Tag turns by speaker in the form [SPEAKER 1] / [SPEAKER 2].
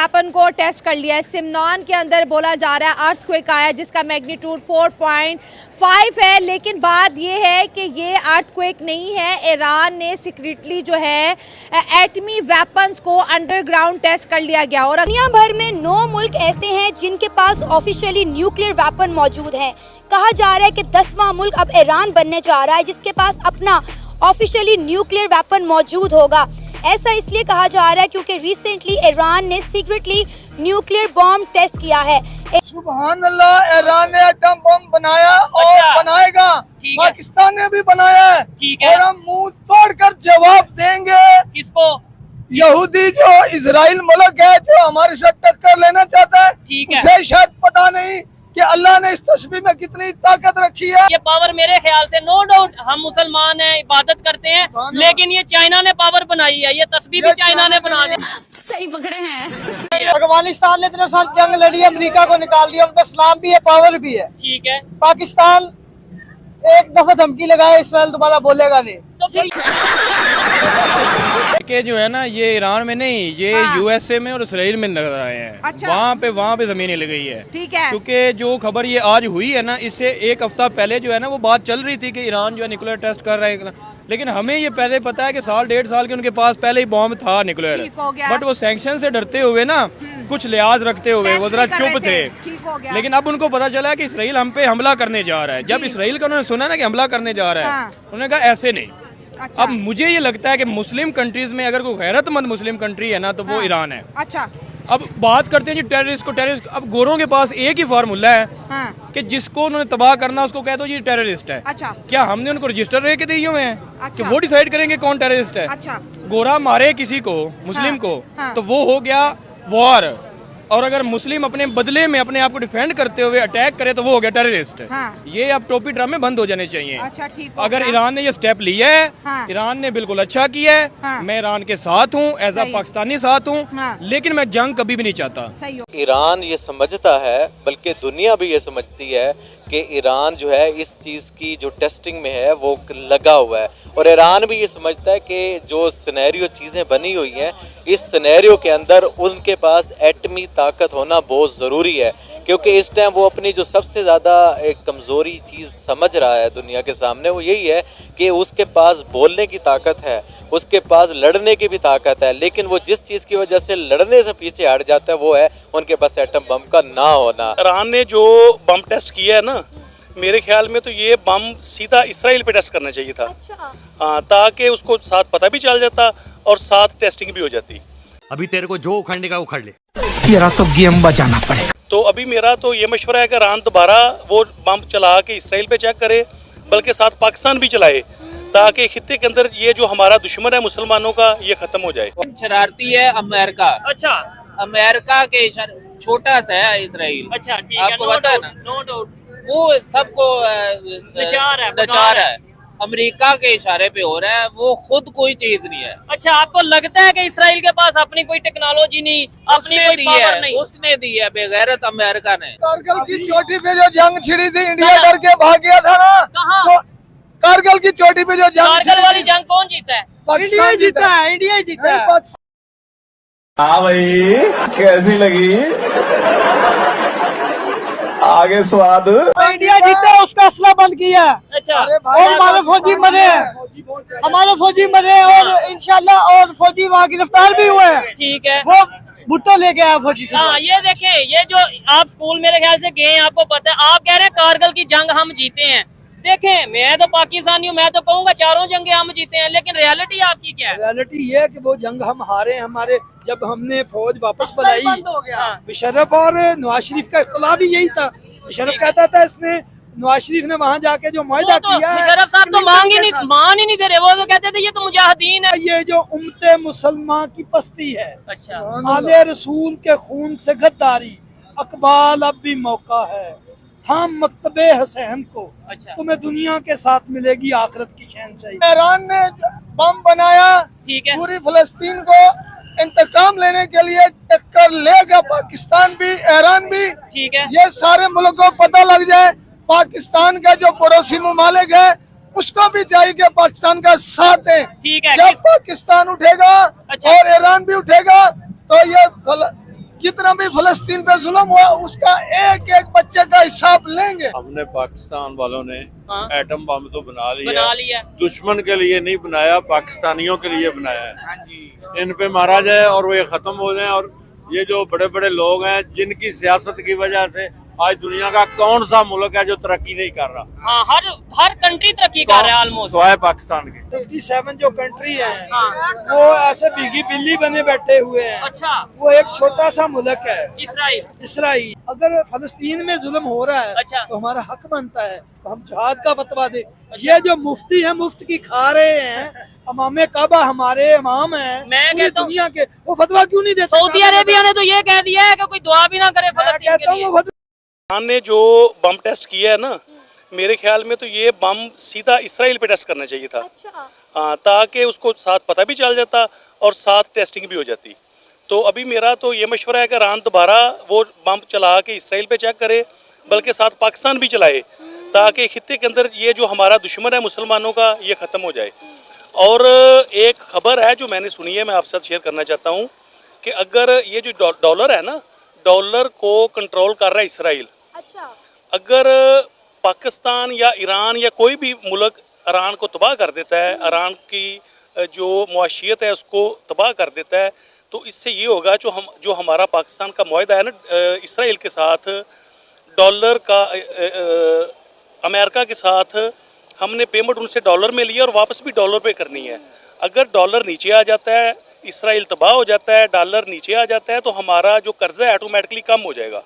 [SPEAKER 1] Weapon को test कर लिया है। सिमनान के अंदर बोला जा रहा है अर्थक्वेक आया जिसका मैग्नीट्यूड 4.5 है, लेकिन बात यह है कि ये अर्थक्वेक नहीं है। ईरान ने सीक्रेटली जो है एटमी वेपन्स को अंडरग्राउंड टेस्ट कर लिया गया। और
[SPEAKER 2] दुनिया भर में 9 मुल्क ऐसे हैं जिनके पास ऑफिशियली न्यूक्लियर वेपन मौजूद है। कहा जा रहा है कि 10वां मुल्क अब ईरान बनने जा रहा है जिसके पास अपना ऑफिशियली न्यूक्लियर वेपन मौजूद होगा। ऐसा इसलिए कहा जा रहा है क्योंकि रिसेंटली ईरान ने सीक्रेटली न्यूक्लियर बॉम्ब टेस्ट किया है।
[SPEAKER 3] सुभान अल्लाह, ईरान ने एटम बम बनाया और बनाएगा, पाकिस्तान ने भी बनाया है और हम मुंह तोड़ कर जवाब देंगे।
[SPEAKER 4] किसको?
[SPEAKER 3] यहूदी जो इजराइल मुल्क है जो हमारे साथ टक्कर लेना चाहता है, उसे शायद पता नहीं कि अल्लाह ने इस तस्वीर में कितनी ताकत रखी है।
[SPEAKER 4] ये पावर मेरे ख्याल से नो डाउट, हम मुसलमान हैं, इबादत करते हैं, लेकिन ये चाइना ने पावर बनाई है। ये तस्वीर भी चाइना ने बना दी।
[SPEAKER 1] सही पकड़े हैं।
[SPEAKER 3] अफगानिस्तान ने इतने साल जंग लड़ी, अमेरिका को निकाल दिया, उनका इस्लाम भी है, पावर भी है।
[SPEAKER 4] ठीक है,
[SPEAKER 3] पाकिस्तान एक दफा धमकी लगाए, इसराइल दोबारा बोलेगा नहीं।
[SPEAKER 4] तो फिर
[SPEAKER 5] के जो है ना, ये ईरान में नहीं, ये यूएसए में और इसराइल में नजर आए हैं।
[SPEAKER 1] अच्छा।
[SPEAKER 5] वहाँ पे जमीन हिल गई है।
[SPEAKER 1] ठीक है,
[SPEAKER 5] क्योंकि जो खबर ये आज हुई है ना, इससे एक हफ्ता पहले जो है ना वो बात चल रही थी कि ईरान जो है न्यूक्लियर टेस्ट कर रहे हैं, लेकिन हमें ये पहले पता है कि साल 1.5 साल के उनके पास पहले ही बॉम्ब था न्यूक्लियर। बट वो सैंक्शन से डरते हुए ना, कुछ लिहाज रखते हुए वो जरा चुप थे। लेकिन अब उनको पता चला है कि इसराइल हम पे हमला करने जा रहा है। जब इसराइल का उन्होंने सुना ना कि हमला करने जा रहा है, उन्होंने कहा ऐसे नहीं।
[SPEAKER 1] अच्छा।
[SPEAKER 5] अब मुझे ये लगता है कि मुस्लिम कंट्रीज में अगर कोई गैरतमंद मुस्लिम कंट्री है ना तो वो ईरान है।
[SPEAKER 1] अच्छा।
[SPEAKER 5] अब बात करते हैं जी टेररिस्ट को। टेररिस्ट अब गोरों के पास एक ही फार्मूला है कि जिसको उन्होंने तबाह करना उसको कह दो ये टेररिस्ट है।
[SPEAKER 1] अच्छा।
[SPEAKER 5] क्या हमने उनको रजिस्टर रह के दिए हुए हैं?
[SPEAKER 1] अच्छा।
[SPEAKER 5] कि वो डिसाइड करेंगे कौन टेररिस्ट है?
[SPEAKER 1] अच्छा।
[SPEAKER 5] गोरा मारे किसी को, मुस्लिम को, तो वो हो गया वॉर। और अगर मुस्लिम अपने बदले में अपने आप को डिफेंड करते हुए अटैक करे तो वो हो गया टेररिस्ट। ये अब टोपी ड्रामे बंद हो जाने चाहिए।
[SPEAKER 1] अच्छा, ठीक।
[SPEAKER 5] अगर ईरान ने ये स्टेप लिया है, ईरान ने बिल्कुल अच्छा किया है। मैं ईरान के साथ हूँ, एज अ पाकिस्तानी साथ हूँ, लेकिन मैं जंग कभी भी नहीं चाहता।
[SPEAKER 6] ईरान ये समझता है, बल्कि दुनिया भी ये समझती है कि ईरान जो है इस चीज़ की जो टेस्टिंग में है वो लगा हुआ है। और ईरान भी ये समझता है कि जो सिनेरियो चीज़ें बनी हुई हैं, इस सिनेरियो के अंदर उनके पास एटमी ताकत होना बहुत ज़रूरी है। क्योंकि इस टाइम वो अपनी जो सबसे ज़्यादा एक कमज़ोरी चीज़ समझ रहा है दुनिया के सामने, वो यही है कि उसके पास बोलने की ताकत है, उसके पास लड़ने की भी ताकत है, लेकिन वो जिस चीज़ की वजह से लड़ने से पीछे हट जाता है वो है उनके पास एटम बम का ना होना।
[SPEAKER 7] ईरान ने जो बम टेस्ट किया है ना, मेरे ख्याल में तो ये बम सीधा इसराइल पे टेस्ट करना चाहिए था।
[SPEAKER 2] अच्छा।
[SPEAKER 7] हाँ, ताकि उसको साथ पता भी चल जाता और साथ टेस्टिंग भी हो जाती।
[SPEAKER 8] अभी तेरे को जो उखाड़ने का उखाड़ ले,
[SPEAKER 3] तेरा तो गेम बजाना पड़ेगा।
[SPEAKER 7] तो अभी मेरा तो ये मशवरा है कि ईरान दोबारा वो बम चला के इसराइल पे चेक करे, बल्कि साथ पाकिस्तान भी चलाए, ताकि खित्ते के अंदर ये जो हमारा दुश्मन है मुसलमानों का, ये खत्म हो जाए।
[SPEAKER 9] शरारती है अमेरिका।
[SPEAKER 4] अच्छा,
[SPEAKER 9] अमेरिका के छोटा सा है इसराइल।
[SPEAKER 4] अच्छा, ठीक
[SPEAKER 9] है, आपको पता है ना?
[SPEAKER 4] नो डाउट,
[SPEAKER 9] वो सबको
[SPEAKER 4] नचार है,
[SPEAKER 9] अमेरिका के इशारे पे हो रहा है, वो खुद कोई चीज नहीं है।
[SPEAKER 4] अच्छा, आपको लगता है कि इसराइल के पास अपनी कोई टेक्नोलॉजी नहीं, अपनी कोई पावर नहीं?
[SPEAKER 9] उसने दी है बेगैरत अमेरिका ने।
[SPEAKER 3] कारगिल की चोटी पे जो जंग छिड़ी थी, इंडिया डर के भाग गया था ना।
[SPEAKER 4] कहाँ?
[SPEAKER 3] कारगिल की चोटी पे जो जंग,
[SPEAKER 4] कारगिल वाली जंग कौन जीता है?
[SPEAKER 3] पाकिस्तान जीता है।
[SPEAKER 9] इंडिया जीता है।
[SPEAKER 10] हाँ भाई, कैसी लगी? आगे स्वाद।
[SPEAKER 3] इंडिया जीता है, उसका असला बंद किया।
[SPEAKER 4] अच्छा।
[SPEAKER 3] और हमारे फौजी मरे हैं, हमारे फौजी मरे हैं और इंशाल्लाह और फौजी वहाँ गिरफ्तार भी हुए हैं।
[SPEAKER 4] ठीक है,
[SPEAKER 3] वो भुट्टो लेके आया फौजी से।
[SPEAKER 4] हाँ, ये देखें, ये जो आप स्कूल मेरे ख्याल से गए हैं, आपको पता है, आप कह रहे हैं कारगिल की जंग हम जीते हैं। देखें, मैं तो पाकिस्तानी हूँ, मैं तो कहूँगा चारों जंगे हम जीते हैं, लेकिन रियलिटी आपकी क्या है?
[SPEAKER 3] रियलिटी ये है कि वो जंग हम हारे। हमारे जब हमने फौज वापस बुलाई, मुशर्रफ और नवाज शरीफ का इख्तिलाफ भी यही था। मुशर्रफ कहता था इसने, नवाज शरीफ ने वहाँ जाके जो माहिदा किया है,
[SPEAKER 4] मुशर्रफ साहब तो मान ही नहीं दे रहे। वो तो कहते थे ये तो मुजाहिदीन है।
[SPEAKER 3] ये जो उम्मते मुसलमान की पस्ती है।
[SPEAKER 4] अच्छा।
[SPEAKER 3] आले रसूल के खून से गद्दारी, अकबाल अब भी मौका है, थाम मकतबे हुसैन को।
[SPEAKER 4] अच्छा।
[SPEAKER 3] तुम्हें दुनिया के साथ मिलेगी आखिरत की शहनशाही। ईरान ने बम बनाया,
[SPEAKER 4] ठीक है,
[SPEAKER 3] पूरी फलस्तीन को इंतकाम लेने के लिए टक्कर लेगा पाकिस्तान भी, ईरान भी।
[SPEAKER 4] ठीक है,
[SPEAKER 3] ये सारे मुल्क को पता लग जाए, पाकिस्तान का जो पड़ोसी ममालिक है उसको भी चाहिए पाकिस्तान का साथ है।
[SPEAKER 4] ठीक है।
[SPEAKER 3] जब पाकिस्तान उठेगा और ईरान भी उठेगा तो जितना भी फलस्तीन पे जुल्म हुआ उसका एक एक बच्चे का हिसाब लेंगे।
[SPEAKER 11] हमने पाकिस्तान वालों ने
[SPEAKER 4] हाँ।
[SPEAKER 11] एटम बम तो बना
[SPEAKER 4] बना लिया।
[SPEAKER 11] दुश्मन के लिए नहीं बनाया, पाकिस्तानियों के लिए बनाया है। इन पे मारा जाए और वो ये खत्म हो जाए। और ये जो बड़े बड़े लोग हैं जिनकी सियासत की वजह से आज दुनिया का कौन सा मुल्क है जो तरक्की नहीं कर रहा।
[SPEAKER 4] हाँ, हर कंट्री तरक्की कर रहा है ऑलमोस्ट,
[SPEAKER 11] सिवाय पाकिस्तान के।
[SPEAKER 3] 57 जो कंट्री है
[SPEAKER 4] हाँ।
[SPEAKER 3] वो ऐसे भीगी बिल्ली बने बैठे हुए हैं।
[SPEAKER 4] अच्छा,
[SPEAKER 3] वो एक छोटा सा मुल्क है
[SPEAKER 4] इसराइल।
[SPEAKER 3] अगर फलस्तीन में जुल्म हो रहा है
[SPEAKER 4] अच्छा।
[SPEAKER 3] तो हमारा हक बनता है तो हम जिहाद का फतवा दे। ये जो मुफ्ती है मुफ्त की खा रहे हैं, इमाम काबा हमारे इमाम हैं
[SPEAKER 4] मैं
[SPEAKER 3] पूरी
[SPEAKER 4] कहता हूं-
[SPEAKER 3] दुनिया के, वो फतवा क्यों नहीं देते?
[SPEAKER 4] सऊदी अरेबिया ने तो ये कह दिया है कि कोई दुआ भी ना करे
[SPEAKER 3] मैं
[SPEAKER 4] फलस्तीन
[SPEAKER 3] कहता
[SPEAKER 4] के
[SPEAKER 3] हूँ
[SPEAKER 4] लिए।
[SPEAKER 3] वो फतवा
[SPEAKER 7] ईरान ने जो बम टेस्ट किया है ना, मेरे ख्याल में तो ये बम सीधा इसराइल पे टेस्ट करना चाहिए था।
[SPEAKER 2] अच्छा।
[SPEAKER 7] हाँ, ताकि उसको साथ पता भी चल जाता और साथ टेस्टिंग भी हो जाती। तो अभी मेरा तो ये मशवरा है कि ईरान दोबारा वो बम चला के इसराइल पे चेक करे, बल्कि साथ पाकिस्तान भी चलाए, ताकि खित्ते के अंदर ये जो हमारा दुश्मन है मुसलमानों का, ये ख़त्म हो जाए। और एक खबर है जो मैंने सुनी है, मैं आपके साथ शेयर करना चाहता हूँ कि अगर ये जो डॉलर है ना, डॉलर को कंट्रोल कर रहा है इसराइल।
[SPEAKER 2] अच्छा।
[SPEAKER 7] अगर पाकिस्तान या ईरान या कोई भी मुल्क ईरान को तबाह कर देता है, ईरान की जो मुआशियत है उसको तबाह कर देता है, तो इससे ये होगा जो हमारा पाकिस्तान का मुआहदा है ना इसराइल के साथ, डॉलर का अमेरिका के साथ हमने पेमेंट उनसे डॉलर में लिया और वापस भी डॉलर पे करनी है। अगर डॉलर नीचे आ जाता है, इसराइल तबाह हो जाता है, डॉलर नीचे आ जाता है, तो हमारा जो कर्जा है ऑटोमेटिकली कम हो जाएगा।